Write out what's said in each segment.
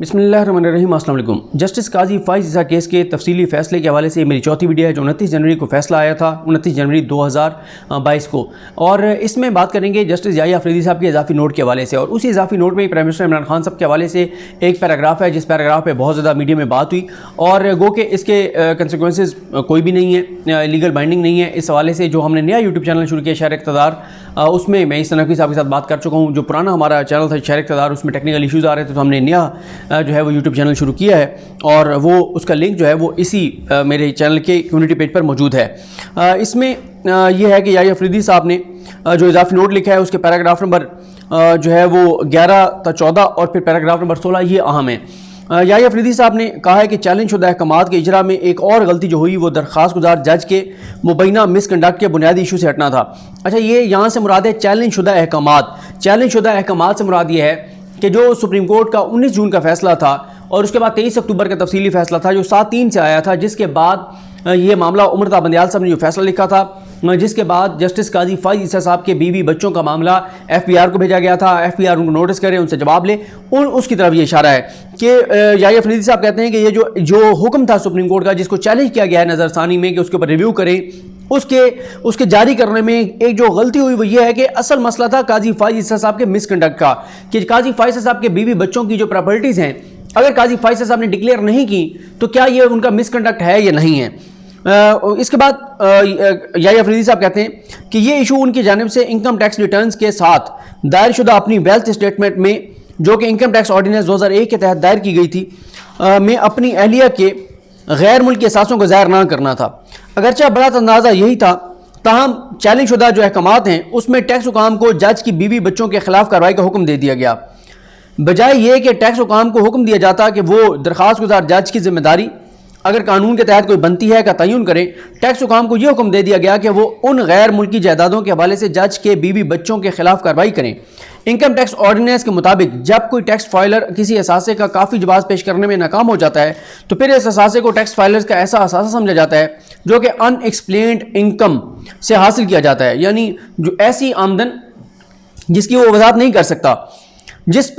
बिस्मिल्लाहिर्रहमानिर्रहीम। अस्सलाम वालेकुम। जस्टिस काजी फ़ाइज़ ईसा केस के तफसीली फ़ैसले के हवाले से मेरी चौथी वीडियो है जो 29 जनवरी को फ़ैसला आया था, 29 जनवरी 2022 को। और इसमें बात करेंगे जस्टिस याहिया अफरीदी साहब के इजाफी नोट के हवाले से। और उसी इजाफी नोट में प्राइम मिनिस्टर इमरान खान साहब के हवाले से एक पैराग्राफ है जिस पैराग्राफ पर बहुत ज़्यादा मीडिया में बात हुई और गो के इसके कंसिक्वेंसेस कोई भी नहीं है, लीगल बाइंडिंग नहीं है। इस हवाले से जो हमने नया यूट्यूब चैनल शुरू किया शहर इक़्तिदार, उसमें मैं इस नकवी साहब के साथ बात कर चुका हूँ। जो पुराना हमारा चैनल था शहर इक़्तिदार, उसमें टेक्निकल इशूज़ आ रहे थे तो हमने नया जो है वो यूट्यूब चैनल शुरू किया है और वो उसका लिंक जो है वो इसी मेरे चैनल के कम्युनिटी पेज पर मौजूद है। इसमें ये है कि याहिया अफरीदी साहब ने जो इजाफी नोट लिखा है उसके पैराग्राफ नंबर जो है वो 11 था 14 और फिर पैराग्राफ नंबर 16 ये अहम है। याहिया अफरीदी साहब ने कहा है कि चैलेंज शुदा अहकामात के इजरा में एक और गलती जो हुई वो दरख्वास्त गुजार जज के मुबैना मिसकंडक्ट के बुनियादी इशू से हटना था। अच्छा, ये यहाँ से मुराद है चैलेंज शुदा अहकामात। चैलेंज शुदा अहकामात से मुराद ये है कि जो सुप्रीम कोर्ट का 19 जून का फैसला था और उसके बाद 23 अक्टूबर का तफसीली फैसला था जो 7/3 से आया था, जिसके बाद ये मामला उमर बंदियाल साहब ने जो फैसला लिखा था, जिसके बाद जस्टिस काजी फ़ाइज़ ईसा साहब के बीवी बच्चों का मामला FPR को भेजा गया था। FPR उनको नोटिस करे, उनसे जवाब ले, उसकी तरफ ये इशारा है कि याहिया अफरीदी साहब कहते हैं कि ये जो हुक्म था सुप्रीम कोर्ट का जिसको चैलेंज किया गया है नज़रसानी में कि उसके ऊपर रिव्यू करें, उसके जारी करने में एक जो गलती हुई वो ये है कि असल मसला था काजी फ़ाइज़ ईसा साहब के मिसकंडक्ट का, कि काजी फ़ाइज़ ईसा साहब के बीवी बच्चों की जो प्रॉपर्टीज़ हैं अगर काजी फ़ाइज़ ईसा साहब ने डिक्लेयर नहीं की तो क्या ये उनका मिसकंडक्ट है या नहीं है। इसके बाद याहिया अफरीदी साहब कहते हैं कि ये इशू उनकी जानिब से इनकम टैक्स रिटर्न्स के साथ दायर शुदा अपनी वेल्थ स्टेटमेंट में जो कि इनकम टैक्स ऑर्डिनेंस 2001 के तहत दायर की गई थी में अपनी अहलिया के गैर मुल्की असासों को ज़ाहिर ना करना था। अगरचे बड़ा अंदाज़ा यही था, ताहम चैलेंज शुदा जो अहकामात हैं उसमें टैक्स हुकाम को जज की बीवी बच्चों के खिलाफ कार्रवाई का हुक्म दे दिया गया, बजाय ये कि टैक्स हुकाम को हुक्म दिया जाता कि वो दरख्वास्त गुजार जज की जिम्मेदारी अगर कानून के तहत कोई बनती है का तयन करें। टैक्स हुकाम को यह हुक्म दे दिया गया कि वो उन गैर मुल्की जायदादों के हवाले से जज के बीवी बच्चों के खिलाफ कार्रवाई करें। इनकम टैक्स ऑर्डिनेंस के मुताबिक जब कोई टैक्स फाइलर किसी असासे का काफ़ी जवाब पेश करने में नाकाम हो जाता है तो फिर इस असासे को टैक्स फाइलर्स का ऐसा असासा समझा जाता है जो कि अनएक्सप्लेन्ड इनकम से हासिल किया जाता है, यानी जो ऐसी आमदन जिसकी वो वजाहत नहीं कर सकता, जिस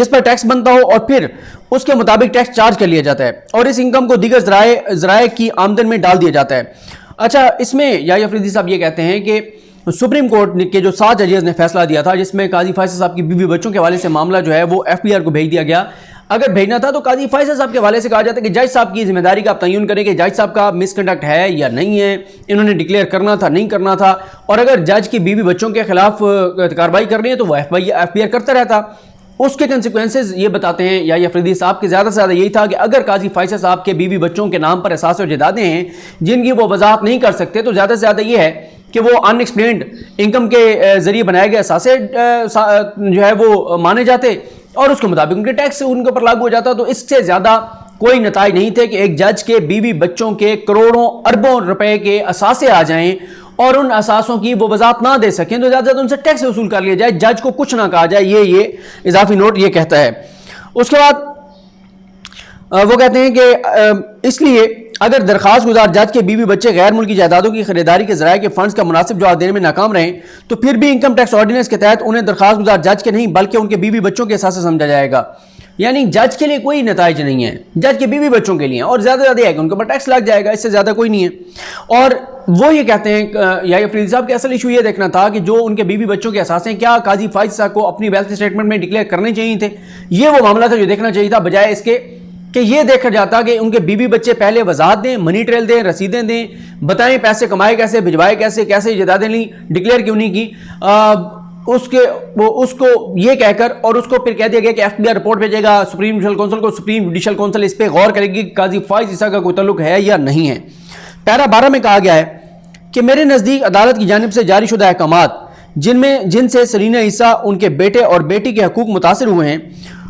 पर टैक्स बनता हो और फिर उसके मुताबिक टैक्स चार्ज कर लिया जाता है और इस इनकम को दीगर ज़राए की आमदन में डाल दिया जाता है। अच्छा, इसमें याहिया अफरीदी साहब ये कहते हैं कि सुप्रीम कोर्ट के जो 7 जजेस ने फैसला दिया था जिसमें काजी फ़ाइज़ साहब की बीवी बच्चों के हवाले से मामला जो है वो FPR को भेज दिया गया। अगर भेजना था तो काजी फ़ाइज़ साहब के हवाले से कहा जाता है कि जज साहब की जिम्मेदारी का आप तयन करें कि जज साहब का मिसकंडक्ट है या नहीं है, इन्होंने डिक्लेयर करना था नहीं करना था, और अगर जज की बीवी बच्चों के खिलाफ कार्रवाई करनी है तो वह FPR करता रहता। उसके कंसिक्वेंसेस ये बताते हैं याहिया अफरीदी साहब के ज़्यादा से ज़्यादा यही था कि अगर काजी फ़ाइज़ साहब के बीवी बच्चों के नाम पर एहसास और जायदादें हैं जिनकी वो वजाहत नहीं कर सकते तो ज़्यादा से ज़्यादा ये है कि वो अनएक्सप्लेन्ड इनकम के ज़रिए बनाए गए एहसासे जो है वो माने जाते और उसके मुताबिक उनके टैक्स उनके ऊपर लागू हो जाता। तो इससे ज़्यादा कोई नताइज नहीं थे कि एक जज के बीवी बच्चों के करोड़ों अरबों रुपए के असासे आ जाएं और उन असासों की वो वजाहत ना दे सकें तो ज़्यादा उनसे टैक्स वसूल कर लिया जाए, जज को कुछ ना कहा जाए। ये इजाफी नोट ये कहता है। उसके बाद वो कहते हैं कि इसलिए अगर दरख्वास्त गुजार जज के बीवी बच्चे गैर मुल्की जायदादों की खरीदारी के जराये के फंड्स का मुनासिब जवाब देने में नाकाम रहें तो फिर भी इनकम टैक्स ऑर्डिनेंस के तहत उन्हें दरख्वास्त गुजार जज के नहीं बल्कि उनके बीवी बच्चों के एहसास से समझा जाएगा। यानी जज के लिए कोई नताइज नहीं है, जज के बीवी बच्चों के लिए, और ज़्यादा ज़्यादा है कि उनके ऊपर टैक्स लग जाएगा, इससे ज़्यादा कोई नहीं है। और वो ये कहते हैं याहिया अफरीदी साहब के असल इशू ये देखना था कि जो उनके बीवी बच्चों के एहसास हैं क्या काजी फ़ाइज़ साहब को अपनी वेल्थ स्टेटमेंट में डिक्लेयर करने चाहिए थे। ये वो मामला था जो देखना चाहिए था, बजाय इसके कि ये देखा जाता कि उनके बीवी बच्चे पहले वजाहत दें, मनी ट्रेल दें, रसीदें दें, बताएं पैसे कमाए कैसे, भिजवाए कैसे, कैसे जायदादें ली, डिक्लेयर क्यों नहीं की, उसको ये कहकर और उसको फिर कह दिया गया कि FPR रिपोर्ट भेजेगा सुप्रीम जुडिशल काउंसिल को, सुप्रीम जुडिशल काउंसिल इस पर गौर करेगी कि काजी फ़ाइज़ ईसा का कोई तल्लुक है या नहीं है। पैरा 12 में कहा गया है कि मेरे नज़दीक अदालत की जानिब से जारी शुदा अहकामात जिनसे सरीना ईसा, उनके बेटे और बेटी के हकूक मुतासर हुए हैं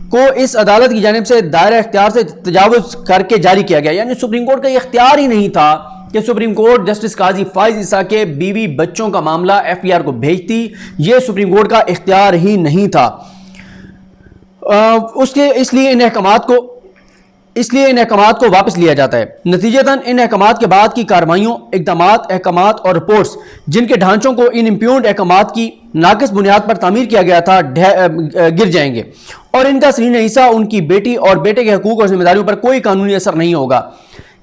को इस अदालत की जानिब से दायरा इख्तियार से तजावुज़ करके जारी किया गया। यानी सुप्रीम कोर्ट का ये इख्तियार ही नहीं था कि सुप्रीम कोर्ट जस्टिस काजी फ़ाइज़ ईसा के बीवी बच्चों का मामला FPR को भेजती, ये सुप्रीम कोर्ट का इख्तियार ही नहीं था। उसके इसलिए इन अहकामात को इसलिए इन अहकामात को वापस लिया जाता है। नतीजतन इन अहकामात के बाद की कार्रवाइयों, इक़दामात, अहकामात और रिपोर्ट्स जिनके ढांचों को इन इम्प्यून्ड अहकामात की नाकिस बुनियाद पर तामीर किया गया था गिर जाएंगे और इनका सरीन ईसा, उनकी बेटी और बेटे के हकूक और जिम्मेदारियों पर कोई कानूनी असर नहीं होगा।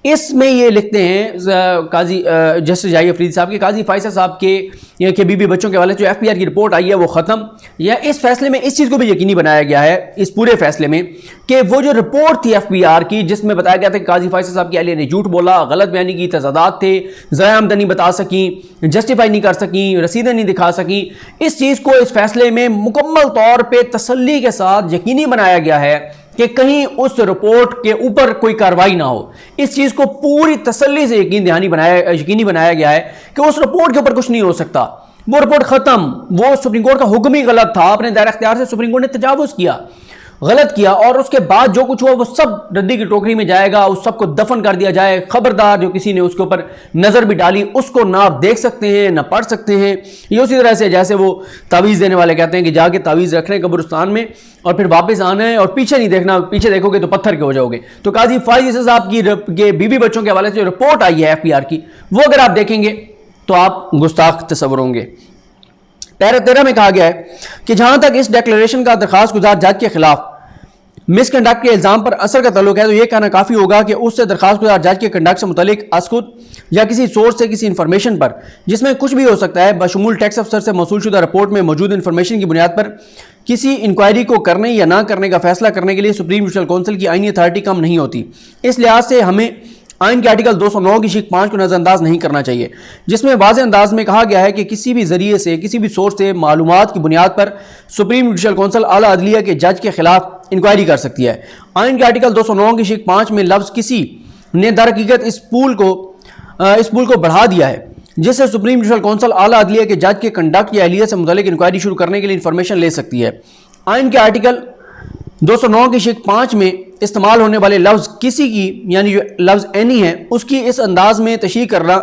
इसमें ये लिखते हैं काजी जस्टिस जाई अफरीदी साहब के, काजी फायसा साहब के बीबी बच्चों के वाले जो एफपीआर की रिपोर्ट आई है वो ख़त्म, या इस फैसले में इस चीज़ को भी यकीनी बनाया गया है इस पूरे फैसले में कि वो जो रिपोर्ट थी एफपीआर की जिसमें बताया गया था कि काजी फायसा साहब की अहलिया ने झूठ बोला, गलत बयानी की, तजादात थे, ज़ाया आमदनी बता सकी, जस्टिफाई नहीं कर सकी, रसीदें नहीं दिखा सकी, इस चीज़ को इस फैसले में मुकम्मल तौर पर तसल्ली के साथ यकीनी बनाया गया है कि कहीं उस रिपोर्ट के ऊपर कोई कार्रवाई ना हो। इस चीज को पूरी तसल्ली से यकीनी बनाया गया है कि उस रिपोर्ट के ऊपर कुछ नहीं हो सकता। वो रिपोर्ट खत्म, वो सुप्रीम कोर्ट का हुक्म ही गलत था, अपने दायरा इख्तियार से सुप्रीम कोर्ट ने तजावुज किया, गलत किया, और उसके बाद जो कुछ हुआ वो सब रद्दी की टोकरी में जाएगा, उस सब को दफन कर दिया जाए। खबरदार जो किसी ने उसके ऊपर नजर भी डाली उसको ना आप देख सकते हैं ना पढ़ सकते हैं। ये उसी तरह से जैसे वो तावीज़ देने वाले कहते हैं कि जाके तावीज़ रख रहे हैं कब्रिस्तान में और फिर वापस आना है और पीछे नहीं देखना, पीछे देखोगे तो पत्थर के हो जाओगे। तो काजी फायज़ साहब की बीबी बच्चों के हवाले से जो रिपोर्ट आई है एफपीआर की, वो अगर आप देखेंगे तो आप गुस्ताख तस्वर होंगे। पैरा 13 में कहा गया है कि जहां तक इस डिक्लेरेशन का दरखास्त गुजार जज के खिलाफ मिसकंडक्ट के इल्जाम पर असर का तल्लुक है तो यह कहना काफ़ी होगा कि उससे दरखास्त गुजार जज के कंडक्ट से मुतल्लिक असखुद या किसी सोर्स से किसी इन्फॉर्मेशन पर, जिसमें कुछ भी हो सकता है, बशमूल टैक्स अफसर से मौसूलशुदा रिपोर्ट में मौजूद इन्फॉर्मेशन की बुनियाद पर किसी इंक्वायरी को करने या ना करने का फैसला करने के लिए सुप्रीम जुडिशल काउंसिल की आईनी अथॉरिटी कम नहीं होती। इस लिहाज से हमें आइन के आर्टिकल 209 की शिक 5 को नज़रअंदाज नहीं करना चाहिए, जिसमें वाज़े अंदाज में कहा गया है कि किसी भी जरिए से, किसी भी सोर्स से मालूमात की बुनियाद पर सुप्रीम जुडिशल काउंसिल आला अदलिया के जज के खिलाफ इंक्वायरी कर सकती है। आइन के आर्टिकल 209 की शिक 5 में लफ्ज़ किसी ने दर हकीकत इस पूल को बढ़ा दिया है, जिससे सुप्रीम जुडिशल काउंसिल आला अदलिया के जज के कंडक्ट या अहलियत से मुतल्लिक इंक्वायरी शुरू करने के लिए इंफॉर्मेशन ले सकती है। आइन के आर्टिकल 209 की शिक 5 में इस्तेमाल होने वाले लफ्ज़ किसी की, यानी जो लफ्ज़ एनी है, उसकी इस अंदाज में तशरीह करना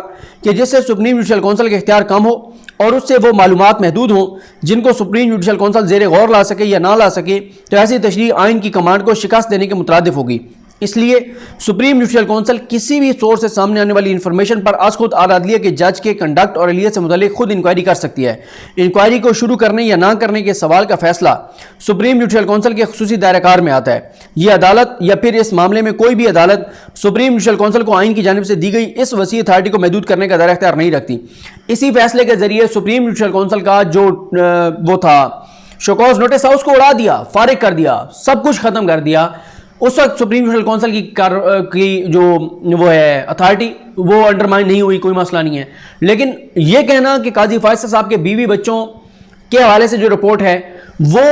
कि जिससे सुप्रीम जुडिशल काउंसिल के इख्तियार कम हो और उससे वो मालूमात महदूद हों जिनको सुप्रीम जुडिशल काउंसिल ज़ेर गौर ला सके या ना ला सके, तो ऐसी तशरीह आइन की कमांड को शिकस्त देने के मुतरादिफ होगी। इसलिए सुप्रीम जुडिशल काउंसिल किसी भी सोर्स से सामने आने वाली इंफॉर्मेशन पर आज खुद आला अदलिया के जज के कंडक्ट और अहलियत से मुतल्लिक खुद इंक्वायरी कर सकती है। इंक्वायरी को शुरू करने या ना करने के सवाल का फैसला सुप्रीम जुडिशल काउंसिल के खुसूसी दायराकार में आता है। यह अदालत या फिर इस मामले में कोई भी अदालत सुप्रीम जुडिशल काउंसिल को आइन की जानिब से दी गई इस वसी अथॉरिटी को महदूद करने का दायरा इख्तियार नहीं रखती। इसी फैसले के जरिए सुप्रीम जुडिशल काउंसिल का जो वो था शोकॉज नोटिस था, उसको उड़ा दिया, फारिग कर दिया, सब कुछ खत्म कर दिया। उस वक्त सुप्रीम जुडिशल काउंसिल की जो वो है अथॉरिटी वो अंडरमाइन नहीं हुई, कोई मसला नहीं है। लेकिन ये कहना कि काजी फायसा साहब के बीवी बच्चों के हवाले से जो रिपोर्ट है वो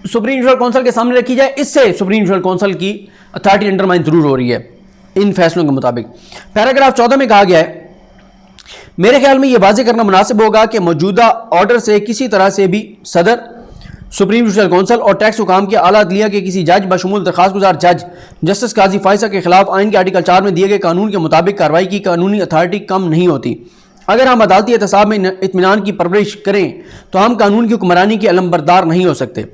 सुप्रीम जुडिशल काउंसिल के सामने रखी जाए, इससे सुप्रीम जुडिशल काउंसिल की अथॉरिटी अंडरमाइन जरूर हो रही है इन फैसलों के मुताबिक। पैराग्राफ 14 में कहा गया है, मेरे ख्याल में यह वाज़ेह करना मुनासिब होगा कि मौजूदा ऑर्डर से किसी तरह से भी सदर, सुप्रीम जुडिशल काउंसिल और टैक्स हुकाम के आला अदलिया के किसी जज बशमूल दरखास्त गुजार जज जस्टिस काजी फायसा के खिलाफ आइन के आर्टिकल 4 में दिए गए कानून के मुताबिक कार्रवाई की कानूनी अथॉरिटी कम नहीं होती। अगर हम अदालती एहतसाब में इत्मीनान की परवरिश करें तो हम कानून की हुक्मरानी के अलंबरदार नहीं हो सकते।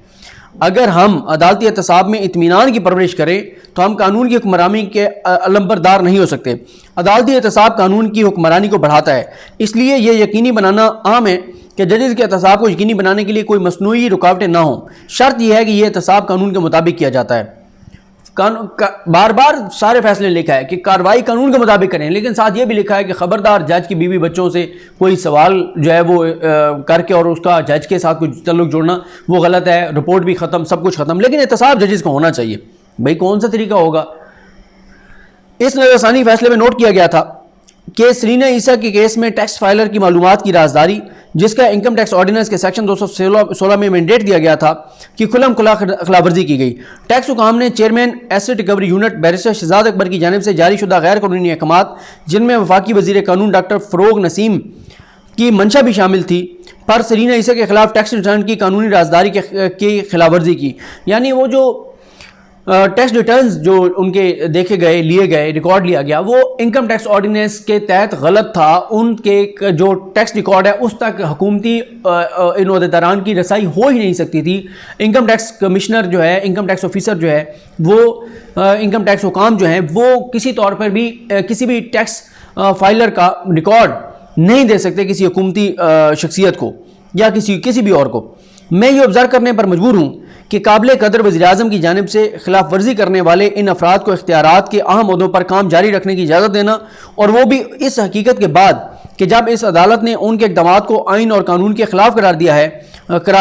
अगर हम अदालती एहतसाब में इत्मीनान की परवरिश करें तो हम कानून की हुक्मरानी के अलंबरदार नहीं हो सकते। अदालती एहतसाब कानून की हुक्मरानी को बढ़ाता है, इसलिए यह यकीनी बनाना अहम है कि जजेस के एहतसाब को यकीनी बनाने के लिए कोई मसनूई रुकावटें ना हो। शर्त यह है कि यह एहतसाब कानून के मुताबिक किया जाता है। बार बार सारे फैसले लिखा है कि कार्रवाई कानून के मुताबिक करें, लेकिन साथ ये भी लिखा है कि खबरदार जज की बीवी बच्चों से कोई सवाल जो है वो करके और उसका जज के साथ कुछ ताल्लुक जोड़ना वो गलत है। रिपोर्ट भी ख़त्म, सब कुछ ख़त्म, लेकिन एहतसाब जजेस को होना चाहिए। भाई कौन सा तरीका होगा? इस नज़रसानी फैसले में नोट किया गया था कि सरीना ईसा के केस में टैक्स फाइलर की मालूमात की राजदारी, जिसका इनकम टैक्स ऑर्डिनेंस के सेक्शन 216 में मैंडेट दिया गया था, कि खुल्लम खुला खिलाफवर्जी की गई। टैक्स हुकाम ने chairman asset recovery unit barrister Shahzad Akbar की जानिब से जारी शुदा गैर कानूनी अहकामात, जिनमें वफाकी वजीर कानून डॉक्टर फ़रोग नसीम की मंशा भी शामिल थी, पर सरीना ईसा के खिलाफ टैक्स रिटर्न की कानूनी राजदारी की खिलाफवर्जी की। यानी वो जो टैक्स रिटर्न्स जो उनके देखे गए, लिए गए, रिकॉर्ड लिया गया, वो इनकम टैक्स ऑर्डिनेंस के तहत गलत था। उनके जो टैक्स रिकॉर्ड है उस तक हुकूमती इन ओहदेदारान की रसाई हो ही नहीं सकती थी। इनकम टैक्स कमिश्नर जो है, इनकम टैक्स ऑफिसर जो है, वो इनकम टैक्स हुकाम जो हैं, वो किसी तौर पर भी किसी भी टैक्स फाइलर का रिकॉर्ड नहीं दे सकते किसी हुकूमती शख्सियत को या किसी भी और को। मैं ये ऑब्ज़र्व करने पर मजबूर हूँ कि काबिल कदर वज़ीर-ए-आज़म की जानिब से खिलाफ वर्जी करने वाले इन अफराद को इख्तियारात के अहम ओहदों पर काम जारी रखने की इजाज़त देना, और वो भी इस हकीकत के बाद कि जब इस अदालत ने उनके इक़दामात को आइन और कानून के खिलाफ करार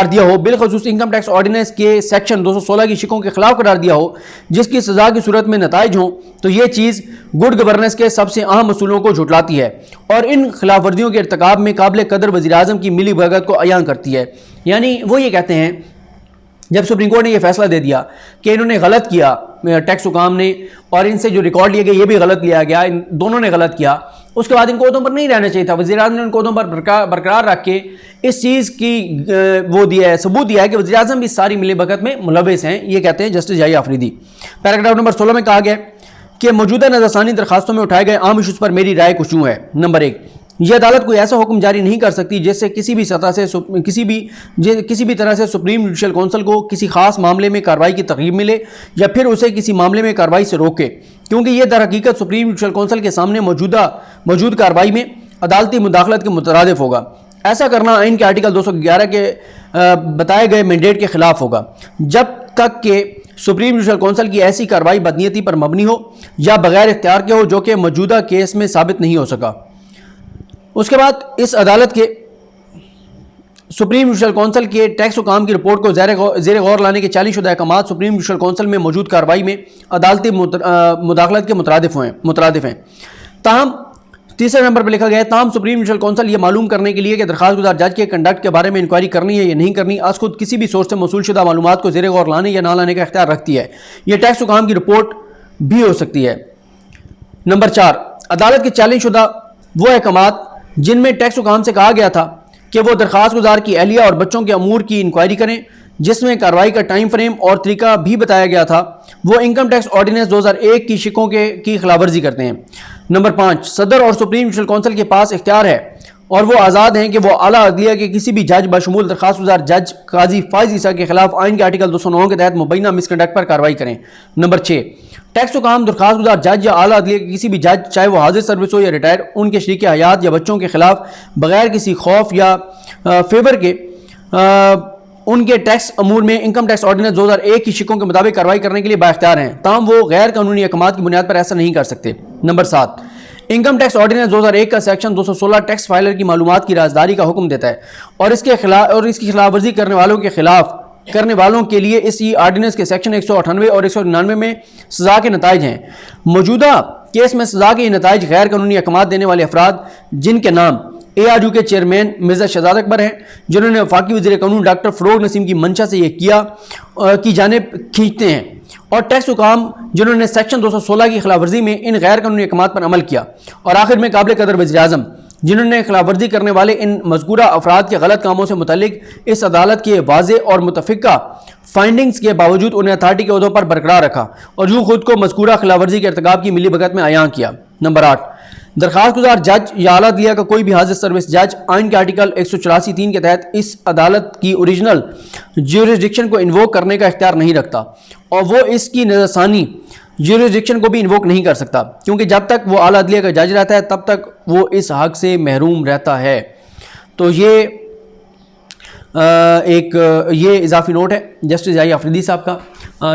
दिया हो, बिलखसूस इनकम टैक्स ऑर्डिनेंस के सेक्शन 216 की शिकों के खिलाफ करार दिया हो, जिसकी सज़ा की सूरत में नताइज हों, तो ये चीज़ गुड गवर्नेंस के सबसे अहम असूलों को झुटलाती है और इन खिलाफ वर्जियों के इर्तिकाब में काबिल कदर वज़ीर-ए-आज़म की मिली भगत को अयान करती है। यानी वो ये कहते हैं, जब सुप्रीम कोर्ट ने यह फैसला दे दिया कि इन्होंने गलत किया, टैक्स हुकाम ने, और इनसे जो रिकॉर्ड लिए गए ये भी गलत लिया गया, इन दोनों ने गलत किया, उसके बाद इनको ओहदों पर नहीं रहना चाहिए था। वज़ीर-ए-आज़म ने उनको ओहदों पर बरकरार रख के इस चीज़ की वो दिया है, सबूत दिया है कि वज़ीर-ए-आज़म भी सारी मिली भगत में मुलव्विस हैं। ये कहते हैं जस्टिस याही आफरीदी। पैराग्राफ नंबर 16 में कहा गया कि मौजूदा नज़रसानी दरखास्तों में उठाए गए आम इशूज़ पर मेरी राय कुछ यूँ है। नंबर 1, यह अदालत कोई ऐसा हुक्म जारी नहीं कर सकती जिससे किसी भी तरह से सुप्रीम जुडिशल कौंसिल को किसी खास मामले में कार्रवाई की तरगीब मिले या फिर उसे किसी मामले में कार्रवाई से रोके, क्योंकि यह दर हकीकत सुप्रीम जुडिशल कौंसिल के सामने मौजूद कार्रवाई में अदालती मुदाखलत के मुतरादिफ होगा। ऐसा करना आइन के आर्टिकल 211 के बताए गए मैंडेट के खिलाफ होगा, जब तक कि सुप्रीम जुडिशल कौंसिल की ऐसी कार्रवाई बदनीयती पर मबनी हो या बगैर इख्तियार के हो, जो कि मौजूदा केस में साबित नहीं हो सका। उसके बाद इस अदालत के सुप्रीम जुडिशल कौंसिल के टैक्स हुकाम की रिपोर्ट को ज़ेर गौर लाने के 40 शुदा अहकाम सुप्रीम जुडिशल कौंसिल में मौजूद कार्रवाई में अदालती मुदाखलत के मुतरादिफ हैं। ताहम तीसरे नंबर पर लिखा गया है, ताहम सुप्रीम जुडिशल कौंसिल ये मालूम करने के लिए कि दरखास्त गुजार जज के कंडक्ट के बारे में इंक्वायरी करनी है या नहीं करनी, आज खुद किसी भी सोर्स से मौसूल शुदा मालूमात को ज़ेर गौर लाने या ना लाने का इख्तियार रखती है। यह टैक्स हुकाम की रिपोर्ट भी हो सकती है। नंबर 4, अदालत के 40 शुदा वो अहकाम जिनमें टैक्स हुकाम से कहा गया था कि वो दरखास्त गुजार की अहलिया और बच्चों के अमूर की इंक्वायरी करें, जिसमें कार्रवाई का टाइम फ्रेम और तरीका भी बताया गया था, वो इनकम टैक्स ऑर्डिनेंस 2001 की शिकों की खिलाफवर्जी करते हैं। नंबर 5, सदर और सुप्रीम जुडिशल कौंसिल के पास इख्तियार है और वो आज़ाद हैं कि वो आला अदलिया के किसी भी जज बशमूल दरखास्त गुजार जज काजी फाइज ईसा के खिलाफ आइन के आर्टिकल 209 के तहत मुबैना मिसकंडक्ट पर कार्रवाई करें। नंबर 6, टैक्स हुकाम दरखास्त गुजार जज या आला अदलिया के किसी भी जज, चाहे वो हाजिर सर्विस हो या रिटायर, उनके शरीक हयात या बच्चों के खिलाफ बगैर किसी खौफ या फेवर के उनके टैक्स अमूर में इनकम टैक्स ऑर्डिनेंस 2001 की शिकों के मुताबिक कार्रवाई करने के लिए बाइख्तियार हैं, ताहम वो गैर कानूनी अहकाम की बुनियाद पर ऐसा नहीं कर सकते। नंबर 7, इनकम टैक्स ऑर्डिनेंस 2001 का सेक्शन 216 टैक्स फाइलर की मालूमात की राजदारी का हुक्म देता है और इसकी खिलाफवर्जी करने वालों के लिए इस ऑर्डिनेंस के सेक्शन 198 और 199 में सजा के नताइज हैं। मौजूदा केस में सजा के नताइज गैर कानूनी अहकाम देने वाले अफराद, जिनके नाम ARU के चेयरमैन मिर्जा शहजाद अकबर हैं, जिन्होंने वफाकी वज़ीर कानून डॉक्टर फरोग नसीम की मंशा से यह की जानिब खींचते हैं, और टैक्स हुकाम जिन्होंने सेक्शन 216 की खिलाफवर्जी में इन गैर कानूनी अहकाम पर अमल किया, और आखिर में काबिल कदर वज़ीर-ए-आज़म जिन्होंने खिलाफवर्जी करने वाले इन मज़कूरा अफराद के गलत कामों से मुतल्लिक इस अदालत के वाज़े और मुतफ़िका फाइंडिंग्स के बावजूद उन्हें अथॉरिटी के ओहदों पर बरकरार रखा और यूँ खुद को मज़कूरा खिलाफवर्जी के इर्तिकाब की मिली भगत में अयान किया। नंबर 8, दरखास्त गुजार जज या आला अदलिया का कोई भी हाजिर सर्विस जज आइन के आर्टिकल 184(3) के तहत इस अदालत की ओरिजिनल ज्यूरिसडिक्शन को इन्वोक करने का इख्तियार नहीं रखता, और वो इसकी नज़रसानी ज्यूरिसडिक्शन को भी इन्वोक नहीं कर सकता, क्योंकि जब तक वो आला अदलिया का जज रहता है तब तक वो इस हक से महरूम रहता है। तो ये इजाफी नोट है जस्टिस याही आफरीदी साहब का,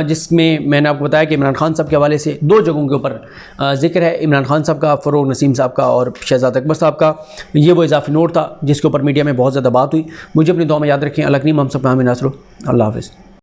जिसमें मैंने आपको बताया कि इमरान खान साहब के हवाले से 2 जगहों के ऊपर जिक्र है, इमरान खान साहब का, फरोग नसीम साहब का और शहजाद अकबर साहब का। ये वो इजाफी नोट था जिसके ऊपर मीडिया में बहुत ज़्यादा बात हुई। मुझे अपनी दुआ में याद रखें। अल्लाह करीम हम सब हमें नासरो। अल्लाह हाफ़िज़।